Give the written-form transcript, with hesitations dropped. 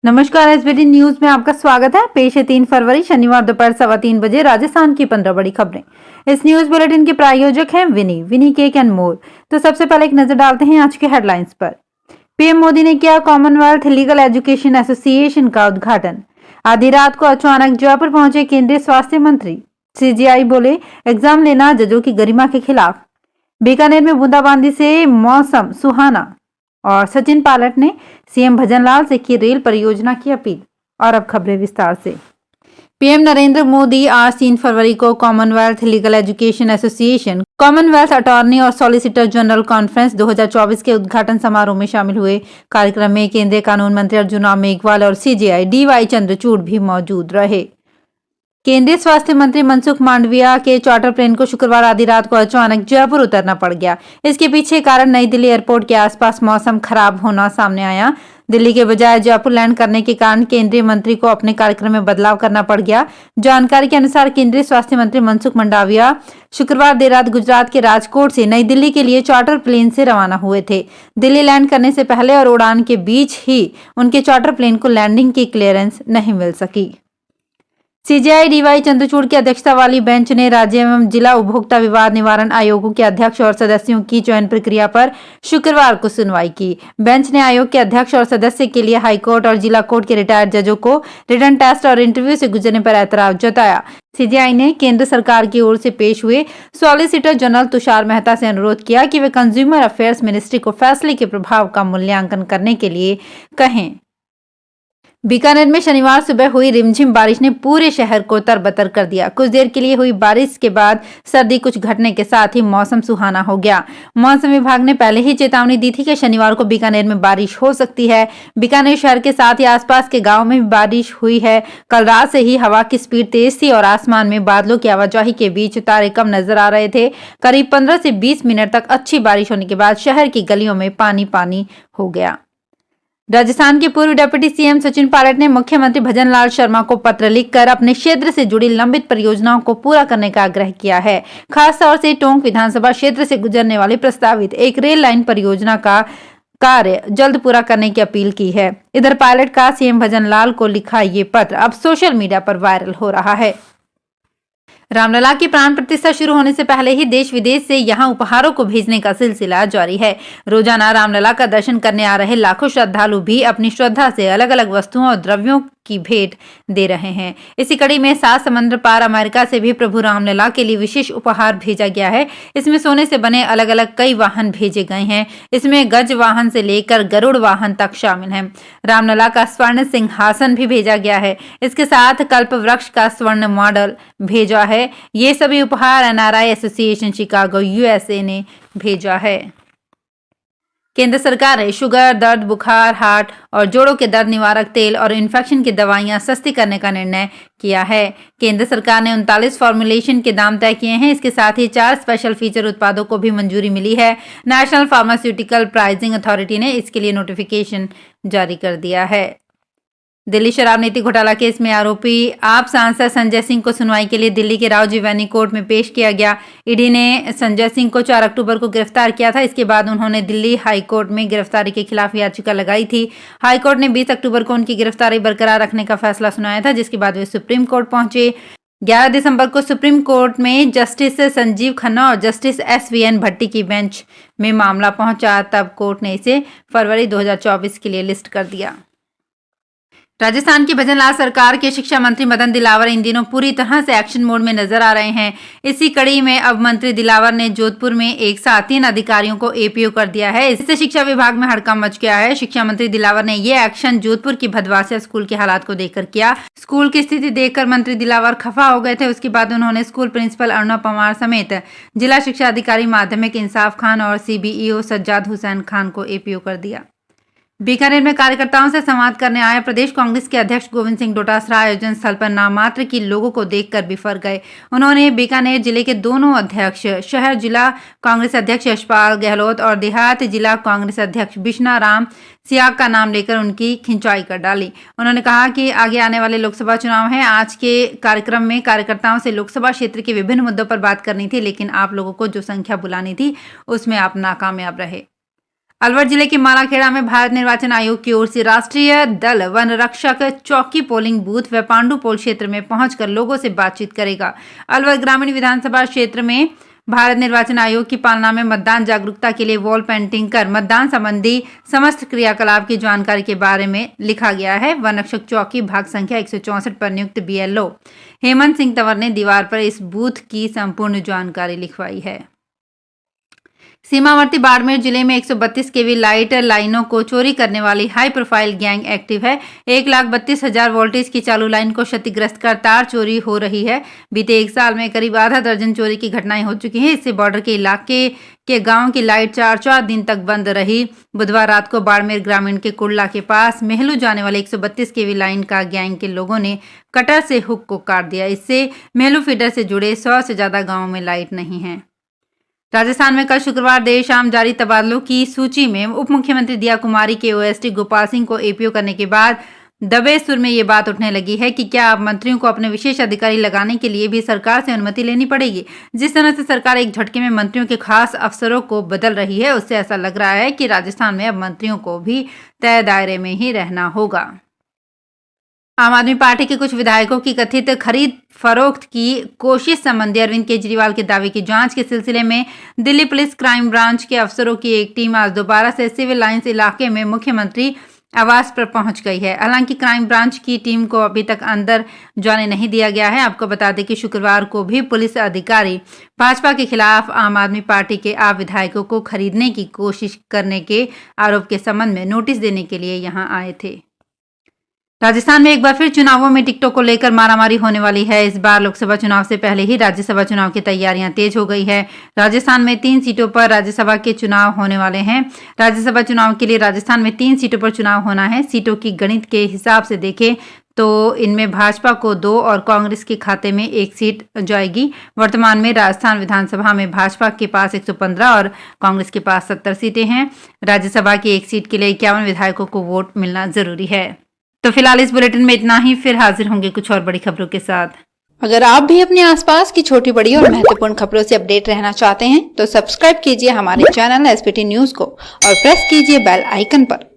नमस्कार। SBT news में आपका स्वागत है। पेश है 3 फरवरी शनिवार दोपहर 3:15 राजस्थान की 15 बड़ी खबरें। इस न्यूज बुलेटिन के प्रायोजक हैं विनी केक एंड मोर। तो सबसे पहले एक नजर डालते हैं आज के हेडलाइंस पर। पीएम मोदी ने किया कॉमनवेल्थ लीगल एजुकेशन एसोसिएशन का उद्घाटन। आधी रात को अचानक जयपुर पहुंचे केंद्रीय स्वास्थ्य मंत्री। सीजीआई बोले एग्जाम लेना जजों की गरिमा के खिलाफ। बीकानेर में बूंदाबांदी से मौसम सुहाना। और सचिन पायलट ने सीएम भजनलाल से की रेल परियोजना की अपील। और अब खबरें विस्तार से। पीएम नरेंद्र मोदी आज 3 फरवरी को Commonwealth legal education association, Commonwealth attorney और सॉलिसिटर जनरल कॉन्फ्रेंस 2024 के उद्घाटन समारोह में शामिल हुए। कार्यक्रम में केंद्रीय कानून मंत्री अर्जुन राम मेघवाल और सीजेआई डीवाई चंद्रचूड़ भी मौजूद रहे। केंद्रीय स्वास्थ्य मंत्री मनसुख मांडविया के चार्टर प्लेन को शुक्रवार आधी रात को अचानक जयपुर उतरना पड़ गया। इसके पीछे कारण नई दिल्ली एयरपोर्ट के आसपास मौसम खराब होना सामने आया। दिल्ली के बजाय जयपुर लैंड करने के कारण केंद्रीय मंत्री को अपने कार्यक्रम में बदलाव करना पड़ गया। जानकारी के अनुसार केंद्रीय स्वास्थ्य मंत्री मनसुख मांडविया शुक्रवार देर रात गुजरात के राजकोट से नई दिल्ली के लिए चार्टर प्लेन से रवाना हुए थे। दिल्ली लैंड करने से पहले और उड़ान के बीच ही उनके चार्टर प्लेन को लैंडिंग की क्लियरेंस नहीं मिल सकी। सीजेआई डीवाई चंद्रचूड़ की अध्यक्षता वाली बेंच ने राज्य एवं जिला उपभोक्ता विवाद निवारण आयोगों के अध्यक्ष और सदस्यों की चयन प्रक्रिया पर शुक्रवार को सुनवाई की। बेंच ने आयोग के अध्यक्ष और सदस्य के लिए हाईकोर्ट और जिला कोर्ट के रिटायर्ड जजों को रिटन टेस्ट और इंटरव्यू से गुजरने पर ऐतराज जताया। सीजेआई ने केंद्र सरकार की ओर से पेश हुए सॉलिसिटर जनरल तुषार मेहता से अनुरोध किया कि वे कंज्यूमर अफेयर्स मिनिस्ट्री को फैसले के प्रभाव का मूल्यांकन करने के लिए कहें। बीकानेर में शनिवार सुबह हुई रिमझिम बारिश ने पूरे शहर को तरबतर कर दिया। कुछ देर के लिए हुई बारिश के बाद सर्दी कुछ घटने के साथ ही मौसम सुहाना हो गया। मौसम विभाग ने पहले ही चेतावनी दी थी कि शनिवार को बीकानेर में बारिश हो सकती है। बीकानेर शहर के साथ ही आसपास के गांव में भी बारिश हुई है। कल रात से ही हवा की स्पीड तेज थी और आसमान में बादलों की आवाजाही के बीच तारे कम नजर आ रहे थे। करीब 15 से 20 मिनट तक अच्छी बारिश होने के बाद शहर की गलियों में पानी पानी हो गया। राजस्थान के पूर्व डिप्टी सीएम सचिन पायलट ने मुख्यमंत्री भजनलाल शर्मा को पत्र लिखकर अपने क्षेत्र से जुड़ी लंबित परियोजनाओं को पूरा करने का आग्रह किया है। खास तौर से टोंक विधानसभा क्षेत्र से गुजरने वाली प्रस्तावित एक रेल लाइन परियोजना का कार्य जल्द पूरा करने की अपील की है। इधर पायलट का सीएम भजनलाल को लिखा ये पत्र अब सोशल मीडिया पर वायरल हो रहा है। रामलला की प्राण प्रतिष्ठा शुरू होने से पहले ही देश विदेश से यहां उपहारों को भेजने का सिलसिला जारी है। रोजाना रामलला का दर्शन करने आ रहे लाखों श्रद्धालु भी अपनी श्रद्धा से अलग अलग वस्तुओं और द्रव्यों की भेंट दे रहे हैं। इसी कड़ी में 7 समुद्र पार अमेरिका से भी प्रभु रामलला के लिए विशेष उपहार भेजा गया है। इसमें सोने से बने अलग अलग कई वाहन भेजे गए हैं। इसमें गज वाहन से लेकर गरुड़ वाहन तक शामिल हैं। रामलला का स्वर्ण सिंहासन भी भेजा गया है। इसके साथ कल्प वृक्ष का स्वर्ण मॉडल भेजा है। ये सभी उपहार एनआरआई एसोसिएशन शिकागो यूएसए ने भेजा है। केंद्र सरकार ने शुगर, दर्द, बुखार, हार्ट और जोड़ों के दर्द निवारक तेल और इन्फेक्शन की दवाइयां सस्ती करने का निर्णय किया है। केंद्र सरकार ने 39 फॉर्मुलेशन के दाम तय किए हैं। इसके साथ ही 4 स्पेशल फीचर उत्पादों को भी मंजूरी मिली है। नेशनल फार्मास्यूटिकल प्राइसिंग अथॉरिटी ने इसके लिए नोटिफिकेशन जारी कर दिया है। दिल्ली शराब नीति घोटाला केस में आरोपी आप सांसद संजय सिंह को सुनवाई के लिए दिल्ली के राव जीवनी कोर्ट में पेश किया गया। ईडी ने संजय सिंह को 4 अक्टूबर को गिरफ्तार किया था। इसके बाद उन्होंने दिल्ली हाई कोर्ट में गिरफ्तारी के खिलाफ याचिका लगाई थी। हाई कोर्ट ने 20 अक्टूबर को उनकी गिरफ्तारी बरकरार रखने का फैसला सुनाया था, जिसके बाद वे सुप्रीम कोर्ट पहुंचे। 11 दिसंबर को सुप्रीम कोर्ट में जस्टिस संजीव खन्ना और जस्टिस SVN भट्टी की बेंच में मामला पहुंचा। तब कोर्ट ने इसे फरवरी 2024 के लिए लिस्ट कर दिया। राजस्थान की भजनलाल सरकार के शिक्षा मंत्री मदन दिलावर इन दिनों पूरी तरह से एक्शन मोड में नजर आ रहे हैं। इसी कड़ी में अब मंत्री दिलावर ने जोधपुर में एक साथ 3 अधिकारियों को APO कर दिया है। इससे शिक्षा विभाग में हड़कंप मच गया है। शिक्षा मंत्री दिलावर ने ये एक्शन जोधपुर की भदवासिया स्कूल के हालात को देखकर किया। स्कूल की स्थिति देखकर मंत्री दिलावर खफा हो गए थे। उसके बाद उन्होंने स्कूल प्रिंसिपल अरुणा पवार समेत जिला शिक्षा अधिकारी माध्यमिक इंसाफ खान और CBEO सज्जाद हुसैन खान को APO कर दिया। बीकानेर में कार्यकर्ताओं से संवाद करने आए प्रदेश कांग्रेस के अध्यक्ष गोविंद सिंह डोटासरा आयोजन स्थल पर नाममात्र की लोगों को देखकर बिफर गए। उन्होंने बीकानेर जिले के दोनों अध्यक्ष, शहर जिला कांग्रेस अध्यक्ष यशपाल गहलोत और देहात जिला कांग्रेस अध्यक्ष बिश्ना राम सियाग का नाम लेकर उनकी खिंचाई कर डाली। उन्होंने कहा कि आगे आने वाले लोकसभा चुनाव हैं। आज के कार्यक्रम में कार्यकर्ताओं से लोकसभा क्षेत्र के विभिन्न मुद्दों पर बात करनी थी, लेकिन आप लोगों को जो संख्या बुलानी थी उसमें आप नाकामयाब रहे। अलवर जिले के मालाखेड़ा में भारत निर्वाचन आयोग की ओर से राष्ट्रीय दल वन रक्षक चौकी पोलिंग बूथ व पांडुपोल क्षेत्र में पहुंचकर लोगों से बातचीत करेगा। अलवर ग्रामीण विधानसभा क्षेत्र में भारत निर्वाचन आयोग की पालना में मतदान जागरूकता के लिए वॉल पेंटिंग कर मतदान संबंधी समस्त क्रियाकलाप की जानकारी के बारे में लिखा गया है। वन रक्षक चौकी भाग संख्या 164 पर नियुक्त BLO हेमंत सिंह तंवर ने दीवार पर इस बूथ की संपूर्ण जानकारी लिखवाई है। सीमावर्ती बाड़मेर जिले में 132 kV लाइट लाइनों को चोरी करने वाली हाई प्रोफाइल गैंग एक्टिव है। 1,32,000 वोल्टेज की चालू लाइन को क्षतिग्रस्त कर तार चोरी हो रही है। बीते एक साल में करीब आधा दर्जन चोरी की घटनाएं हो चुकी हैं। इससे बॉर्डर के इलाके के गांव की लाइट 4 दिन तक बंद रही। बुधवार रात को बाड़मेर ग्रामीण के कुड़ला के पास मेहलू जाने वाले 132 kV लाइन का गैंग के लोगों ने कटर से हुक को काट दिया। इससे मेहलू फीडर से जुड़े 100 से ज्यादा गाँवों में लाइट नहीं है। राजस्थान में कल शुक्रवार देर शाम जारी तबादलों की सूची में उप मुख्यमंत्री दिया कुमारी के OST गोपाल सिंह को APO करने के बाद दबे सुर में ये बात उठने लगी है कि क्या अब मंत्रियों को अपने विशेष अधिकारी लगाने के लिए भी सरकार से अनुमति लेनी पड़ेगी। जिस तरह से सरकार एक झटके में मंत्रियों के खास अफसरों को बदल रही है, उससे ऐसा लग रहा है कि राजस्थान में अब मंत्रियों को भी तय दायरे में ही रहना होगा। आम आदमी पार्टी के कुछ विधायकों की कथित खरीद फरोख्त की कोशिश संबंधी अरविंद केजरीवाल के दावे की जांच के सिलसिले में दिल्ली पुलिस क्राइम ब्रांच के अफसरों की एक टीम आज दोबारा से सिविल लाइंस इलाके में मुख्यमंत्री आवास पर पहुंच गई है। हालांकि क्राइम ब्रांच की टीम को अभी तक अंदर जाने नहीं दिया गया है। आपको बता दें कि शुक्रवार को भी पुलिस अधिकारी भाजपा के खिलाफ आम आदमी पार्टी के आप विधायकों को खरीदने की कोशिश करने के आरोप के संबंध में नोटिस देने के लिए यहां आए थे। राजस्थान में एक बार फिर चुनावों में टिकटों को लेकर मारामारी होने वाली है। इस बार लोकसभा चुनाव से पहले ही राज्यसभा चुनाव की तैयारियां तेज हो गई है। राजस्थान में 3 सीटों पर राज्यसभा के चुनाव होने वाले हैं। राज्यसभा चुनाव के लिए राजस्थान में 3 सीटों पर चुनाव होना है। सीटों की गणित के हिसाब से देखें तो इनमें भाजपा को 2 और कांग्रेस के खाते में 1 सीट जाएगी। वर्तमान में राजस्थान विधानसभा में भाजपा के पास 115 और कांग्रेस के पास 70 सीटें हैं। राज्यसभा की 1 सीट के लिए 51 विधायकों को वोट मिलना जरूरी है। तो फिलहाल इस बुलेटिन में इतना ही। फिर हाजिर होंगे कुछ और बड़ी खबरों के साथ। अगर आप भी अपने आसपास की छोटी बड़ी और महत्वपूर्ण खबरों से अपडेट रहना चाहते हैं तो सब्सक्राइब कीजिए हमारे चैनल SPT न्यूज को और प्रेस कीजिए बेल आइकन पर।